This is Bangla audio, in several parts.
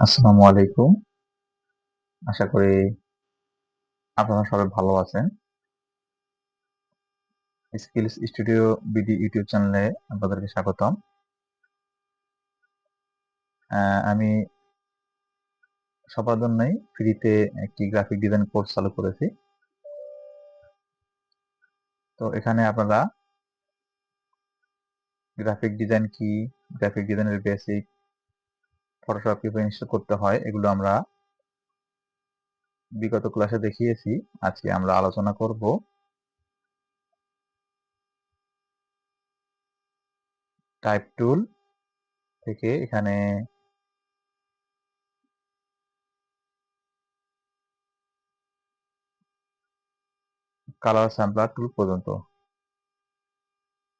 আসসালামু আলাইকুম। আশা করি আপনারা সবাই ভালো আছেন। স্কিলস স্টুডিও বিডি ইউটিউব চ্যানেলে আপনাদেরকে স্বাগতম। আমি সবার জন্যই ফ্রিতে একটি গ্রাফিক ডিজাইন কোর্স চালু করেছি। তো এখানে আপনারা গ্রাফিক ডিজাইন কি, গ্রাফিক ডিজাইনের বেসিক, ফটোশপ কিভাবে ইনস্টল করতে হয় এগুলো আমরা বিগত ক্লাসে দেখিয়েছি। আজকে আমরা আলোচনা করব টাইপ টুল থেকে এখানে কালার স্যাম্পলার টুল পর্যন্ত।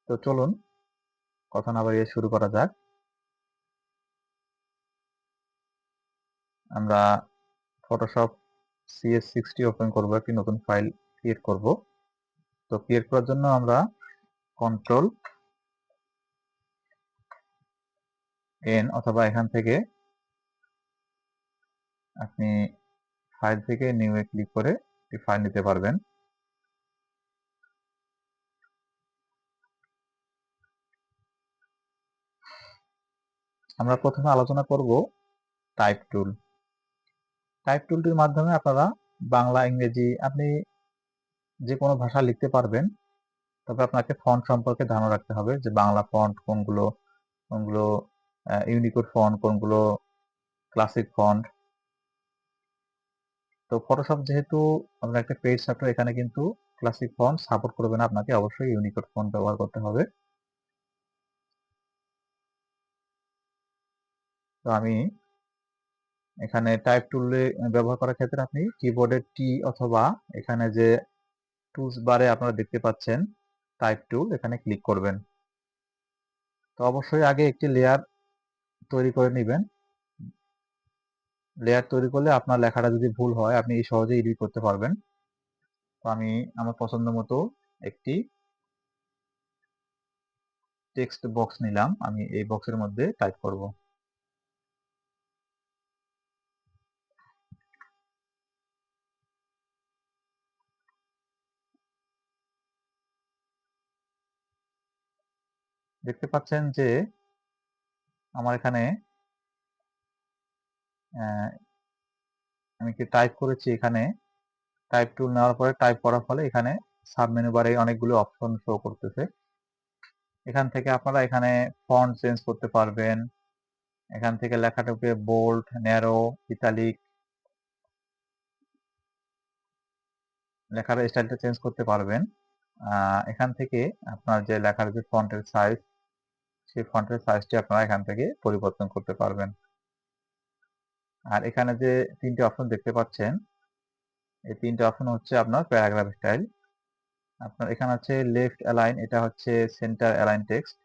তো চলুন কথা না বাড়িয়ে শুরু করা যাক। আমরা ফটোশপ CS60 ওপেন করব, একটি নতুন ফাইল ক্রিয়েট করব। তো ক্রিয়েট করার জন্য আমরা কন্ট্রোল এন অথবা এখান থেকে আপনি ফাইল থেকে নিউ এ ক্লিক করে একটি ফাইল নিতে পারবেন। আমরা প্রথমে আলোচনা করব টাইপ টুল। টাইপ টুলটির মাধ্যমে আপনারা বাংলা, ইংরেজি, আপনি যে কোনো ভাষা লিখতে পারবেন। তবে আপনাকে ফন্ট সম্পর্কে ধারণা রাখতে হবে যে বাংলা ফন্ট কোনগুলো, কোনগুলো ইউনিকোড ফন্ট, কোনগুলো ক্লাসিক ফন্ট। তো ফটোশপ যেহেতু আপনার একটা পেইড সফটওয়্যার, এখানে কিন্তু ক্লাসিক ফন্ট সাপোর্ট করবে না, আপনাকে অবশ্যই ইউনিকোড ফন্ট ব্যবহার করতে হবে। তো আমি এখানে টাইপ টুলে ব্যবহার করার ক্ষেত্রে আপনি কিবোর্ডের টি অথবা এখানে যে টুলস বারে আপনারা দেখতে পাচ্ছেন টাইপ টুল, এখানে ক্লিক করবেন। তো অবশ্যই আগে একটি লেয়ার তৈরি করে নেবেন। লেয়ার তৈরি করলে আপনার লেখাটা যদি ভুল হয় আপনি সহজেই এডিট করতে পারবেন। তো আমি আমার পছন্দ মতো একটি টেক্সট বক্স নিলাম, আমি এই বক্সের মধ্যে টাইপ করব। দেখতে পাচ্ছেন যে আমার এখানে আমি কি টাইপ করেছি। এখানে টাইপ টুল নেওয়ার পরে টাইপ করার ফলে এখানে সাব মেনু বারে অনেকগুলো অপশন শো করতেছে। এখান থেকে আপনারা এখানে ফন্ট চেঞ্জ করতে পারবেন। এখান থেকে লেখাটাকে বোল্ড, ন্যারো, ইটালিক, লেখার স্টাইলটা চেঞ্জ করতে পারবেন। এখান থেকে আপনার যে লেখার যে ফন্টের সাইজ, সেই ফন্টের সাইজটি আপনারা এখান থেকে পরিবর্তন করতে পারবেন। আর এখানে যে তিনটি অপশন দেখতে পাচ্ছেন, এই তিনটি অপশন হচ্ছে আপনার প্যারাগ্রাফ স্টাইল। আপনার এখানে আছে লেফট অ্যালাইন, এটা হচ্ছে সেন্টার অ্যালাইন টেক্সট,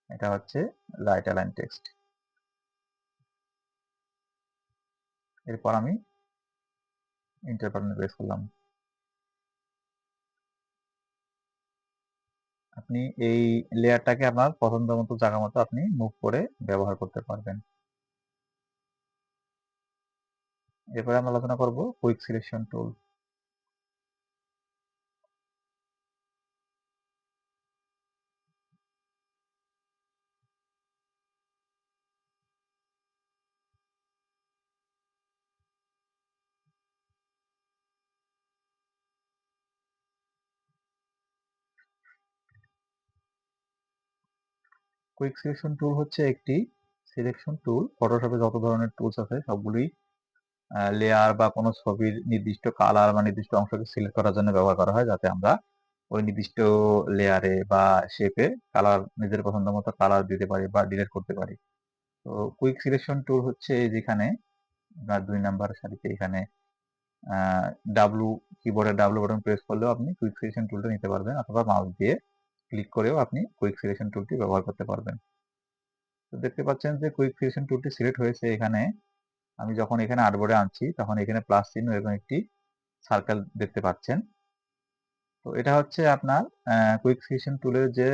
এটা হচ্ছে রাইট অ্যালাইন টেক্সট। এরপর আমি এন্টার বাটনে প্রেস করলাম। আপনি এই লেয়ারটাকে আপনার পছন্দ মতো জায়গা মতো আপনি মুভ করে ব্যবহার করতে পারবেন। এরপরে আমরা আলোচনা করব quick selection tool. Quick selection tool হচ্ছে একটি সিলেকশন টুল। ফটোশপে যত ধরনের টুলস আছে সবগুলোই লেয়ার বা কোনো ছবির নির্দিষ্ট কালার বা নির্দিষ্ট অংশকে সিলেক্ট করার জন্য ব্যবহার করা হয়, যাতে আমরা ওই নির্দিষ্ট লেয়ারে বা শেপে কালার নিজের পছন্দ মতো কালার দিতে পারি বা ডিলিট করতে পারি। তো কুইক সিলেকশন টুল হচ্ছে যেখানে আপনার 2 নাম্বার সারিতে এখানে ডাব্লু, কিবোর্ডের ডাব্লু বাটন প্রেস করলেও আপনি কুইক সিলেকশন টুলটা নিতে পারবেন, অথবা মাউস দিয়ে ক্লিক করেও আপনি কুইক সিলেকশন টুলটি ব্যবহার করতে পারবেন। তো দেখতে পাচ্ছেন যে কুইক সিলেকশন টুলটি সিলেক্ট হয়েছে। এখানে আমি যখন এখানে আর্টবোর্ডে আনছি তখন এখানে প্লাস চিহ্ন এবং একটি সার্কেল দেখতে পাচ্ছেন। তো এটা হচ্ছে আপনার কুইক সিলেকশন টুলের যে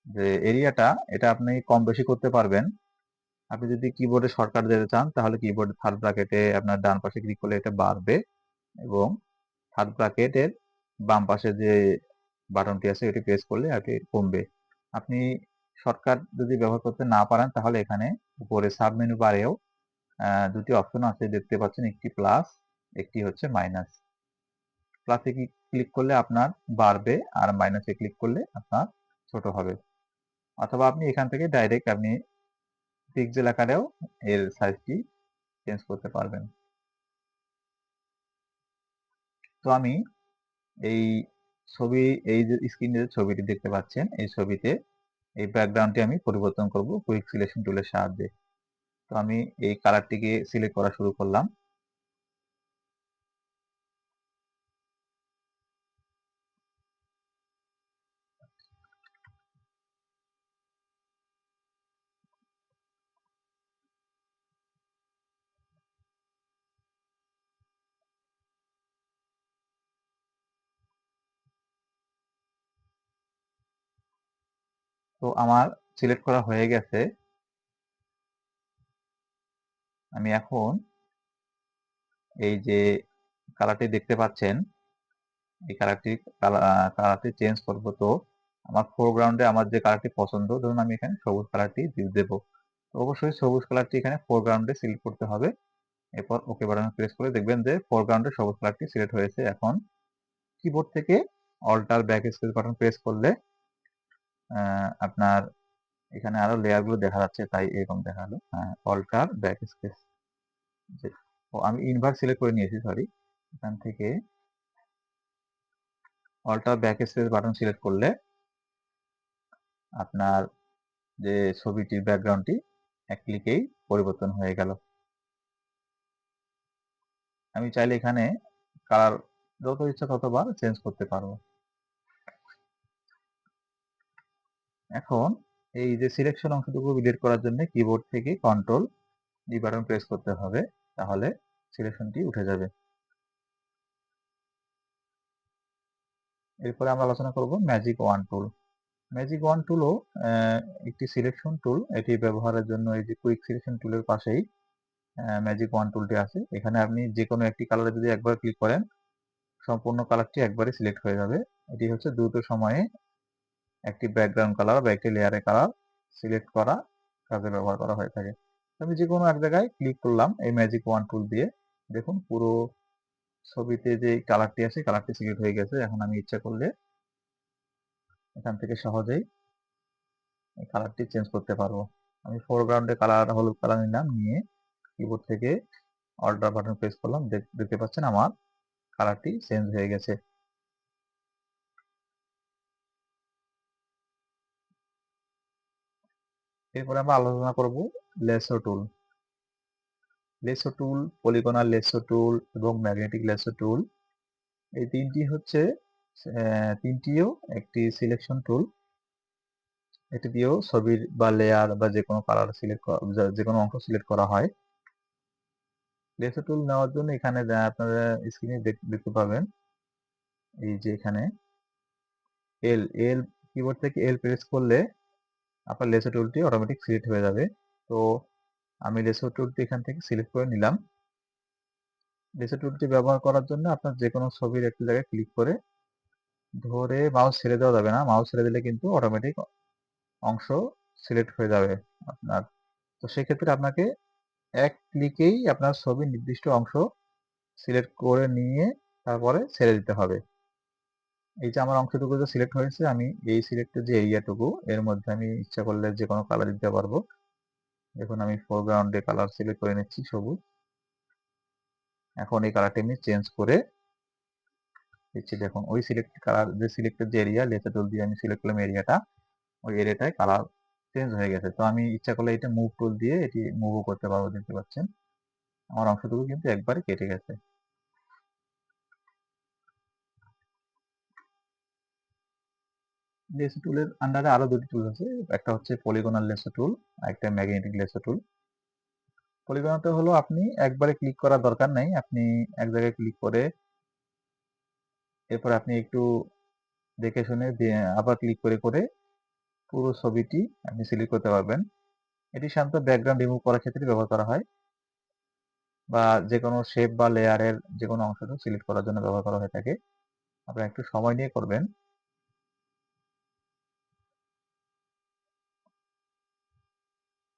যে এরিয়াটা, এটা আপনি কম বেশি করতে পারবেন। আপনি যদি কিবোর্ডে শর্টকাট দিতে চান তাহলে কিবোর্ডে থার্ড ব্র্যাকেটে আপনার ডান পাশে ক্লিক করলে এটা বাড়বে, এবং থার্ড ব্র্যাকেটের বাম পাশে যে বাটনটি আছে এটি প্রেস করলে এটি কমবে। আপনি শর্টকাট যদি ব্যবহার করতে না পারেন তাহলে এখানে উপরে সাব মেনু বারেও দুটি অপশন আছে দেখতে পাচ্ছেন, একটি প্লাস, একটি হচ্ছে মাইনাস। প্লাসে ক্লিক করলে আপনার বাড়বে, আর মাইনাসে ক্লিক করলে আপনার ছোট হবে। অথবা আপনি এখান থেকে ডাইরেক্ট আপনি পিক্সেল আকারেও এর সাইজটি চেঞ্জ করতে পারবেন। তো আমি এই ছবি, এই যে স্ক্রিনে যে ছবিটি দেখতে পাচ্ছেন এই ছবিতে এই ব্যাকগ্রাউন্ডটি আমি পরিবর্তন করব কুইক সিলেকশন টুলের সাহায্যে। তো আমি এই কালারটিকে সিলেক্ট করা শুরু করলাম। তো আমার সিলেক্ট করা হয়ে গেছে। আমি এখন এই যে কালারটি দেখতে পাচ্ছেন এই কালারটি চেঞ্জ করব। তো আমার ফোরগ্রাউন্ডে আমার যে কালারটি পছন্দ, ধরুন আমি এখানে সবুজ কালারটি দেব। তো অবশ্যই সবুজ কালারটি এখানে ফোরগ্রাউন্ডে সিলেক্ট করতে হবে। এরপর ওকে বাটন প্রেস করে দেখবেন যে ফোরগ্রাউন্ডে সবুজ কালারটি সিলেক্ট হয়েছে। এখন কিবোর্ড থেকে alter backspace button press করলে আপনার এখানে আরো লেয়ার গুলো দেখা যাচ্ছে, তাই এরকম দেখালো। অল্টার ব্যাক স্পেস, আমি ইনভার্ট সিলেক্ট করে নিয়েছি, সরি। এখান থেকে alter backspace button select করলে আপনার যে ছবিটির ব্যাকগ্রাউন্ডটি এক ক্লিকেই পরিবর্তন হয়ে গেল। আমি চাইলে এখানে কালার যত ইচ্ছা ততবার চেঞ্জ করতে পারবো। এখন এই যে সিলেকশন অংশটুকু ডিলিট করার জন্য কিবোর্ড থেকে কন্ট্রোল ডি বাটন প্রেস করতে হবে, তাহলে সিলেকশনটি উঠে যাবে। এরপরে আমরা আলোচনা করব ম্যাজিক ওয়ান টুল। ম্যাজিক ওয়ান টুলও একটি সিলেকশন টুল। এটি ব্যবহারের জন্য এই যে কুইক সিলেকশন টুলের পাশেই ম্যাজিক ওয়ান টুলটি আছে। এখানে আপনি যে কোনো একটি কালারে যদি একবার ক্লিক করেন সম্পূর্ণ কালারটি একবারে সিলেক্ট হয়ে যাবে। এটি হচ্ছে দ্রুত সময়ে একটি ব্যাকগ্রাউন্ড কালার বা একটি লেয়ারের কালার সিলেক্ট করা কাজে ব্যবহার করা হয়ে থাকে। আমি যে কোনো এক জায়গায় ক্লিক করলাম এই ম্যাজিক ওয়ান টুল দিয়ে, দেখুন পুরো ছবিতে যে কালারটি আছে কালারটি সিলেক্ট হয়ে গেছে। এখন আমি ইচ্ছা করলে এখান থেকে সহজেই এই কালারটি চেঞ্জ করতে পারবো। আমি ফোরগ্রাউন্ডে কালার হলুদ কালার নিলাম, নিয়ে কিবোর্ড থেকে অল্টার বাটন প্রেস করলাম, দেখতে পাচ্ছেন আমার কালারটি চেঞ্জ হয়ে গেছে। এরপরে আমরা আলোচনা করব লেসো টুল। লেসো টুল, পলিগনাল লেসো টুল এবং ম্যাগনেটিক লেসো টুল, এই তিনটি হচ্ছে তিনটিও একটি সিলেকশন টুল। এটি দিয়েও ছবির বা লেয়ার বা যে কোনো কালার সিলেক্ট করা, যে কোনো অংশ সিলেক্ট করা হয়। লেসো টুল নেওয়ার জন্য এখানে আপনারা স্ক্রিনে দেখতে পাবেন এই যে এখানে এল এল কিবোর্ড থেকে এল প্রেস করলে আপনার লেসো টুলটি অটোমেটিক সিলেক্ট হয়ে যাবে। তো আমি লেসো টুলটি এখান থেকে সিলেক্ট করে নিলাম। লেসো টুলটি ব্যবহার করার জন্য আপনার যে কোনো ছবির একটি জায়গায় ক্লিক করে ধরে মাউস ছেড়ে দেওয়া যাবে না। মাউস ছেড়ে দিলে কিন্তু অটোমেটিক অংশ সিলেক্ট হয়ে যাবে আপনার। তো সেক্ষেত্রে আপনাকে এক ক্লিকেই আপনার ছবির নির্দিষ্ট অংশ সিলেক্ট করে নিয়ে তারপরে ছেড়ে দিতে হবে। এই যে আমার অংশটুকু যে সিলেক্ট হয়েছে, আমি এই সিলেক্টের যে এরিয়াটুকু এর মধ্যে আমি ইচ্ছা করলে যে কোনো কালার দিতে পারবো। দেখুন আমি ফোরগ্রাউন্ডে কালার সিলেক্ট করে নিচ্ছি সবুজ। এখন এই কালারটি আমি চেঞ্জ করে দিচ্ছি। দেখুন ওই সিলেক্ট কালার যে সিলেক্টেড যে এরিয়া, লেসো টুল দিয়ে আমি সিলেক্ট করলাম এরিয়াটা, ওই এরিয়াটায় কালার চেঞ্জ হয়ে গেছে। তো আমি ইচ্ছা করলে এটা মুভ টুল দিয়ে এটি মুভও করতে পারবো। দেখতে পাচ্ছেন আমার অংশটুকু কিন্তু একবারে কেটে গেছে। লেসো টুলের আন্ডারে আরো দুটি টুল আছে, একটা হচ্ছে পলিগনাল লেসো টুল আর একটা ম্যাগনেটিক লেসো টুল। পলিগনালটা হলো আপনি একবারে ক্লিক করার দরকার নাই, আপনি এক জায়গায় ক্লিক করে এরপর আপনি একটু দেখে শুনে আবার ক্লিক করে করে পুরো ছবিটি আপনি সিলেক্ট করতে পারবেন। এটি সাধারণত ব্যাকগ্রাউন্ড রিমুভ করার ক্ষেত্রে ব্যবহার করা হয়, বা যে কোনো শেপ বা লেয়ারের যে কোনো অংশটা সিলেক্ট করার জন্য ব্যবহার করা হয়ে থাকে। আপনারা একটু সময় নিয়ে করবেন।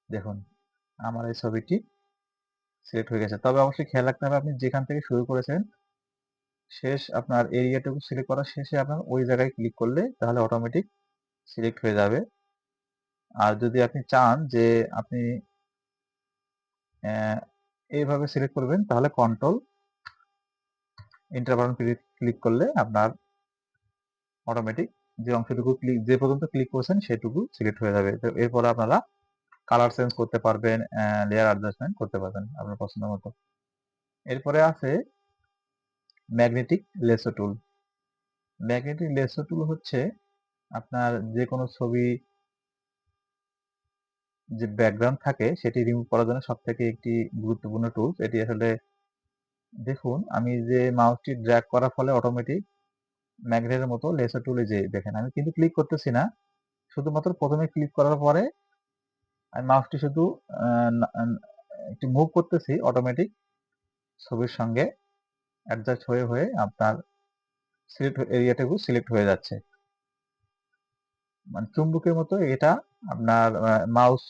দেখুন আমার এই ছবিটি সিলেক্ট হয়ে গেছে। তবে অবশ্যই খেয়াল রাখতে হবে আপনি যেখান থেকে শুরু করেছেন শেষ আপনার এরিয়াটুকু সিলেক্ট করার শেষে আপনার ওই জায়গায় ক্লিক করলে তাহলে অটোমেটিক সিলেক্ট হয়ে যাবে। আর যদি আপনি চান যে আপনি এইভাবে সিলেক্ট করবেন তাহলে কন্ট্রোল এন্টার বাটন ক্লিক করলে আপনার অটোমেটিক যে অংশটুকু যে পর্যন্ত ক্লিক করছেন সেটুকু সিলেক্ট হয়ে যাবে। তো এরপরে আপনারা কালার চেঞ্জ করতে পারবেন, লেয়ার অ্যাডজাস্টমেন্ট করতে পারবেন আপনার পছন্দ মতো। এরপরে আছে ম্যাগনেটিক লেসো টুল। ম্যাগনেটিক লেসো টুল হচ্ছে আপনার যে কোনো ছবি যে ব্যাকগ্রাউন্ড থাকে সেটি রিমুভ করার জন্য সবথেকে একটি গুরুত্বপূর্ণ টুলস। এটি আসলে দেখুন আমি যে মাউসটি ড্র্যাগ করার ফলে অটোমেটিক ম্যাগনেটের মতো লেসার টুলে যে দেখেন আমি কিন্তু ক্লিক করতেছি না, শুধুমাত্র প্রথমে ক্লিক করার পরে আমি মাউসটি শুধু একটু মুভ করতেছি, অটোমেটিক ছবির সঙ্গে অ্যাডজাস্ট হয়ে হয়ে আপনার সিলেক্ট এরিয়াটুকু সিলেক্ট হয়ে যাচ্ছে। মানে চুম্বকের মতো এটা আপনার মাউস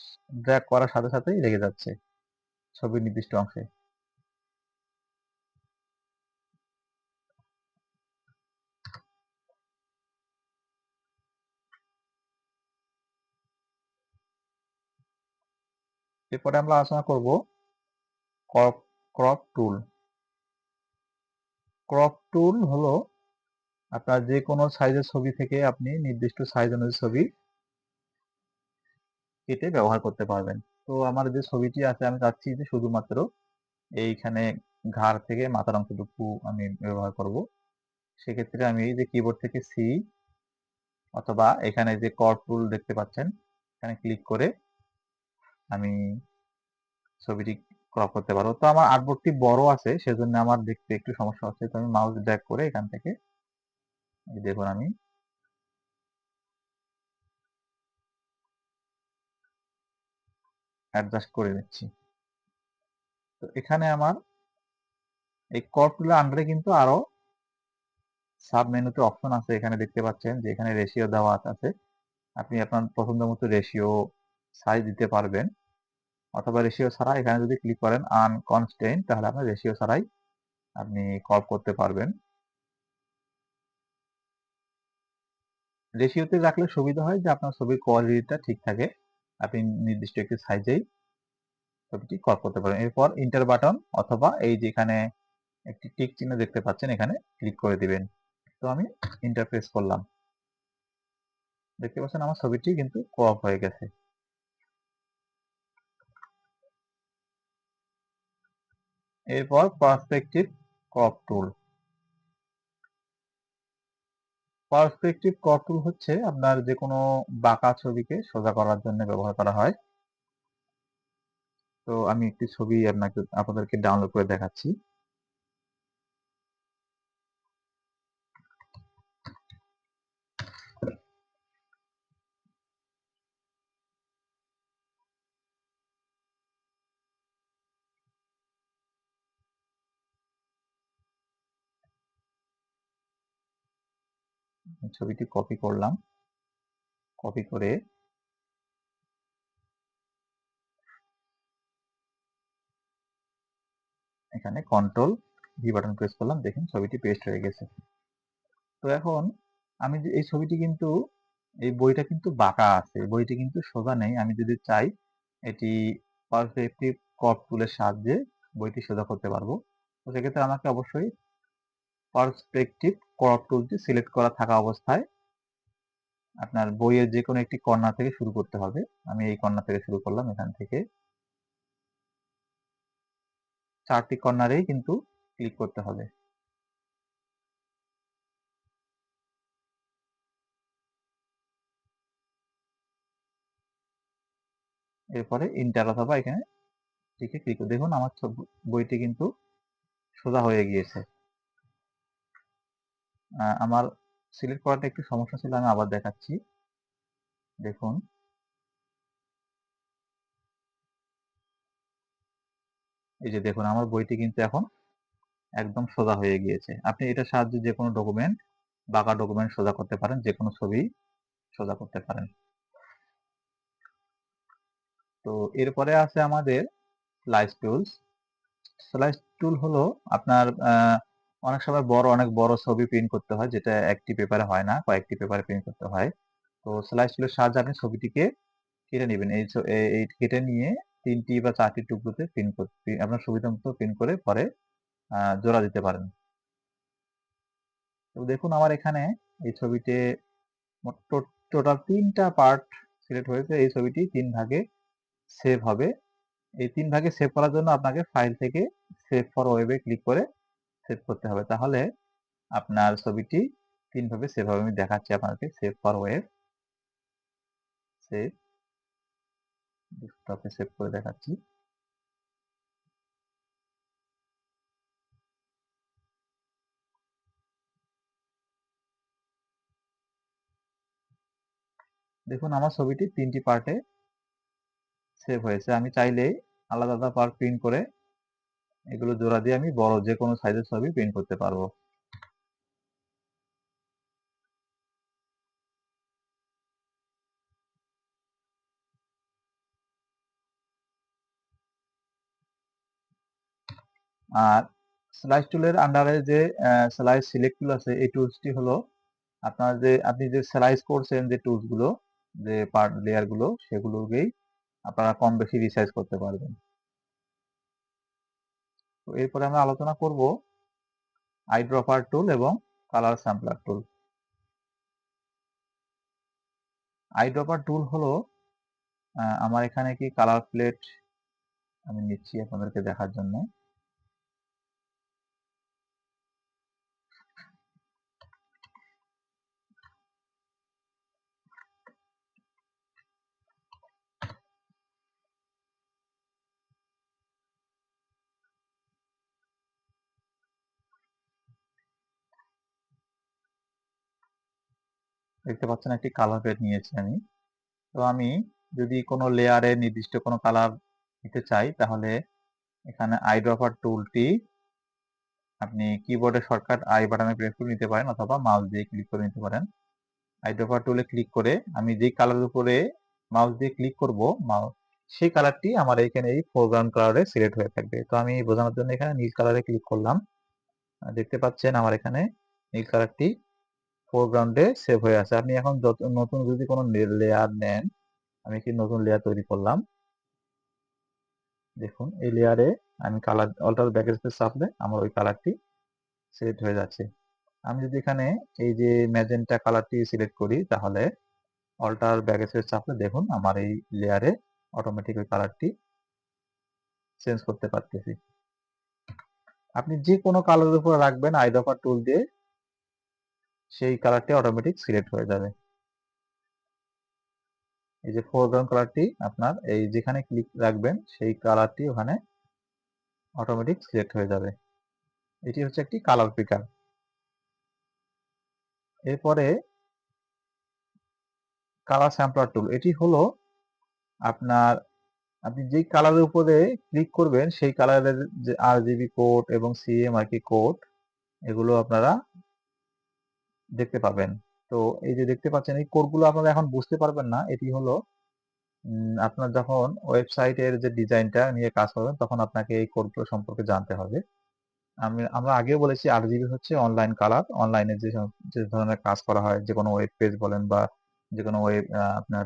ড্র্যাগ করার সাথে সাথেই লেগে যাচ্ছে ছবির নির্দিষ্ট অংশে। এরপরে আমরা আলোচনা করব ক্রপ টুল। ক্রপ টুল হলো আপনার যে কোনো সাইজের ছবি থেকে আপনি নির্দিষ্ট সাইজ অনুযায়ী ছবি কেটে ব্যবহার করতে পারবেন। তো আমার যে ছবিটি আছে আমি চাচ্ছি যে শুধুমাত্র এইখানে ঘাড় থেকে মাথার অংশটুকু আমি ব্যবহার করব। সেক্ষেত্রে আমি এই যে কিবোর্ড থেকে সি অথবা এখানে যে ক্রপ টুল দেখতে পাচ্ছেন এখানে ক্লিক করে আমি ছবিটি ক্রপ করতে পারবো। তো আমার আর্টবোর্ডটি বড় আছে সেজন্য আমার দেখতে একটু সমস্যা হচ্ছে, তো আমি মাউস ড্র্যাগ করে এখান থেকে দেখুন আমি অ্যাডজাস্ট করে নিচ্ছি। তো এখানে আমার এই ক্রপ টুলের আন্ডারে কিন্তু আরো সাব মেনুতে অপশন আছে, এখানে দেখতে পাচ্ছেন যে এখানে রেশিও দেওয়া আছে। আপনি আপনার পছন্দ মতো রেশিও সাইজ দিতে পারবেন, অথবা রেশিও ছাড়া এখানে যদি ক্লিক করেন আনকনস্ট্রেইনড তাহলে আপনার রেশিও ছাড়াই আপনি ক্রপ করতে পারবেন। রেশিওতে রাখলে সুবিধা হয় যে আপনার ছবির কোয়ালিটিটা ঠিক থাকে, আপনি নির্দিষ্ট একটি সাইজেই ছবিটি ক্রপ করতে পারেন। এরপর ইন্টার বাটন অথবা এই যে এখানে একটি টিক চিহ্ন দেখতে পাচ্ছেন এখানে ক্লিক করে দিবেন। তো আমি ইন্টার প্রেস করলাম, দেখতে পাচ্ছেন আমার ছবিটি কিন্তু ক্রপ হয়ে গেছে। এরপর পার্সপেক্টিভ ক্রপ টুল। পার্সপেক্টিভ ক্রপ টুল হচ্ছে আপনার যে কোনো বাঁকা ছবিকে সোজা করার জন্য ব্যবহার করা হয়। তো আমি একটি ছবি আপনাদেরকে ডাউনলোড করে দেখাচ্ছি। ছবিটি কপি করলাম, কপি করে এখানে কন্ট্রোল ভি বাটন প্রেস করলাম, দেখুন ছবিটি পেস্ট হয়ে গেছে। তো এখন আমি যে এই ছবিটি কিন্তু এই বইটা কিন্তু বাঁকা আছে, বইটি কিন্তু সোজা নেই। আমি যদি চাই এটি পার্সপেক্টিভ ক্রপ টুলের সাহায্যে বইটি সোজা করতে পারবো। তো সেক্ষেত্রে আমাকে অবশ্যই পার্সপেক্টিভ ক্রপ টুলটি সিলেক্ট করা থাকা অবস্থায় আপনার বইয়ের যে কোনো একটি কর্নার থেকে শুরু করতে হবে। আমি এই কর্নার থেকে শুরু করলাম, এখান থেকে 4টি কর্নারেই কিন্তু ক্লিক করতে হবে। এরপরে ইন্টার অথবা এখানে টিকে ক্লিক দেখুন আমার বইটি কিন্তু সোজা হয়ে গিয়েছে। আমার সিলেক্ট করাটা একটু সমস্যা ছিল, আমি আবার দেখাচ্ছি। দেখুন এই যে দেখুন আমার বইটি কিন্তু এখন একদম সোজা হয়ে গিয়েছে। আপনি এটার সাহায্যে যেকোনো ডকুমেন্ট, বাঁকা ডকুমেন্ট সোজা করতে পারেন, যেকোনো ছবি সোজা করতে পারেন। তো এরপরে আছে আমাদের স্লাইস টুলস। স্লাইস টুল হলো আপনার অনেক সময় অনেক বড় ছবি প্রিন্ট করতে হয়, যেটা একটি পেপারে হয় না, কয়েকটি পেপারে প্রিন্ট করতে হয়। তো স্লাইস টুলের সাহায্যে আপনি ছবিটিকে কেটে নেবেন। এই কেটে নিয়ে ৩টি বা ৪টি টুকরোতে আপনার সুবিধা মতো প্রিন্ট করে পরে জোড়া দিতে পারেন। তো দেখুন আমার এখানে এই ছবিতে মোট টোটাল ৩টা পার্ট সিলেক্ট হয়েছে। এই ছবিটি ৩ ভাগে সেভ হবে। এই ৩ ভাগে সেভ করার জন্য আপনাকে ফাইল থেকে সেভ ফর ওয়েবে ক্লিক করে সেভ করতে হবে। তাহলে আপনার ছবিটি ৩ ভাবে সেভ হবে। আমি দেখাচ্ছি আপনাকে। সেভ ফর ওয়েব, সেভ, ডেস্কটপে সেভ করে দেখাচ্ছি। দেখুন আমার ছবিটি ৩টি পার্টে সেভ হয়েছে। আমি চাইলে আলাদা আলাদা পার্ট প্রিন্ট করে এগুলো জোড়া দিয়ে আমি বড় যেকোনো সাইজের ছবি প্রিন্ট করতে পারবো। আর স্লাইস টুলের আন্ডারে যে স্লাইস সিলেক্ট টুল আছে, এই টুলসটি হলো আপনি যে স্লাইস করছেন যে টুলস গুলো, যে পার্ট লেয়ার গুলো, সেগুলোকেই আপনারা কম বেশি রিসাইজ করতে পারবেন। তো এরপরে আমরা আলোচনা করব আইড্রপার টুল এবং কালার স্যাম্পলার টুল। আইড্রপার টুল হলো আমার এখানে কি কালার প্লেট আমি নিচ্ছি আপনাদেরকে দেখার জন্য। দেখতে পাচ্ছেন একটি কালার প্লেট নিয়েছি আমি। তো আমি যদি কোনো লেয়ারে নির্দিষ্ট কোনো কালার দিতে চাই, তাহলে এখানে আইড্রপার টুলটি আপনি কিবোর্ডে শর্টকাট আই বাটনে প্রেস করে নিতে পারেন, অথবা মাউস দিয়ে ক্লিক করে নিতে পারেন। আইড্রপার টুলে ক্লিক করে আমি যেই কালারের উপরে মাউস দিয়ে ক্লিক করব, সেই কালারটি আমার এখানে এই ফোরগ্রাউন্ড কালারে সিলেক্ট হয়ে থাকবে। তো আমি বোঝানোর জন্য এখানে নীল কালারে ক্লিক করলাম। দেখতে পাচ্ছেন আমার এখানে নীল কালারটি ফোরগ্রাউন্ডে সেভ হয়ে আছে। আপনি এখন নতুন যদি কোনো লেয়ার নেন, আমি একটি নতুন লেয়ার তৈরি করলাম। দেখুন এই লেয়ারে আমি কালার অল্টার ব্যাকস্পেস চাপলে আমার ওই কালারটি সিলেক্ট হয়ে যাচ্ছে। আমি যদি এখানে এই যে ম্যাজেন্টা কালারটি সিলেক্ট করি, তাহলে অল্টার ব্যাকস্পেস চাপলে দেখুন আমার এই লেয়ারে অটোমেটিক ওই কালারটি চেঞ্জ করতে পারতেছি। আপনি যে কোনো কালারের উপর রাখবেন আইড্রপার টুল দিয়ে, সেই কালারটি অটোমেটিক সিলেক্ট হয়ে যাবে। এই যে ফোরগ্রাউন্ড কালারটি আপনার এই যেখানে ক্লিক রাখবেন, সেই কালারটি ওখানে অটোমেটিক সিলেক্ট হয়ে যাবে। এটি হচ্ছে একটি কালার পিকার। এরপরে কালার স্যাম্পলার টুল, এটি হলো আপনার আপনি যেই কালারের উপরে ক্লিক করবেন, সেই কালারের যে RGB কোড এবং CMYK কোড, এগুলো আপনারা দেখতে পাবেন। তো এই যে দেখতে পাচ্ছেন, এই কোডগুলো আপনারা এখন বুঝতে পারবেন না। এটি হলো আপনার যখন ওয়েবসাইটের যে ডিজাইনটা নিয়ে কাজ করবেন, তখন আপনাকে এই কোডগুলো সম্পর্কে জানতে হবে। আমরা আগেও বলেছি RGB হচ্ছে অনলাইন কালার। অনলাইনে যে ধরনের কাজ করা হয়, যে কোনো ওয়েব পেজ বলেন বা যে কোনো ওয়েব আপনার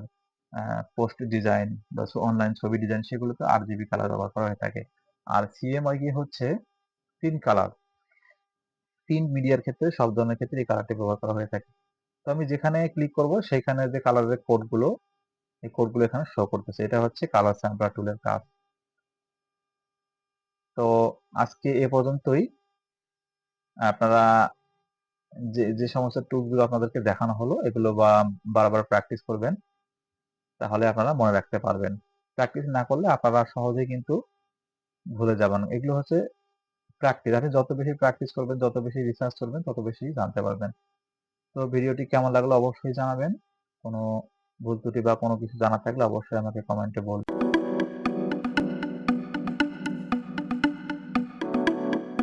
পোস্ট ডিজাইন বা অনলাইন ছবি ডিজাইন, সেগুলোতে RGB কালার ব্যবহার করা হয়ে থাকে। আর CMYK হচ্ছে 3 কালার। প্রিন্ট মিডিয়ার ক্ষেত্রে সব ধরনের ক্ষেত্রে এই কালারটি ব্যবহার করা হয়ে থাকে। তো আমি যেখানে ক্লিক করব, সেখানে যে কালারের কোডগুলো, এই কোডগুলো এখানে শো করতেছে। এটা হচ্ছে কালার স্যাম্পলার টুলের কাজ। তো আজকে এ পর্যন্তই। আপনারা যে সমস্ত টুলগুলো আপনাদেরকে দেখানো হলো, এগুলো বারবার প্র্যাকটিস করবেন, তাহলে আপনারা মনে রাখতে পারবেন। প্র্যাকটিস না করলে আপনারা সহজেই কিন্তু ভুলে যাবেন। এগুলো হচ্ছে প্র্যাকটিস। আপনি যত বেশি প্র্যাকটিস করবেন, যত বেশি রিসার্চ করবেন, তত বেশি জানতে পারবেন। তো ভিডিওটি কেমন লাগলো অবশ্যই জানাবেন। কোনো ভুল ত্রুটি বা কোনো কিছু জানার থাকলে অবশ্যই আমাকে কমেন্টে বলবেন।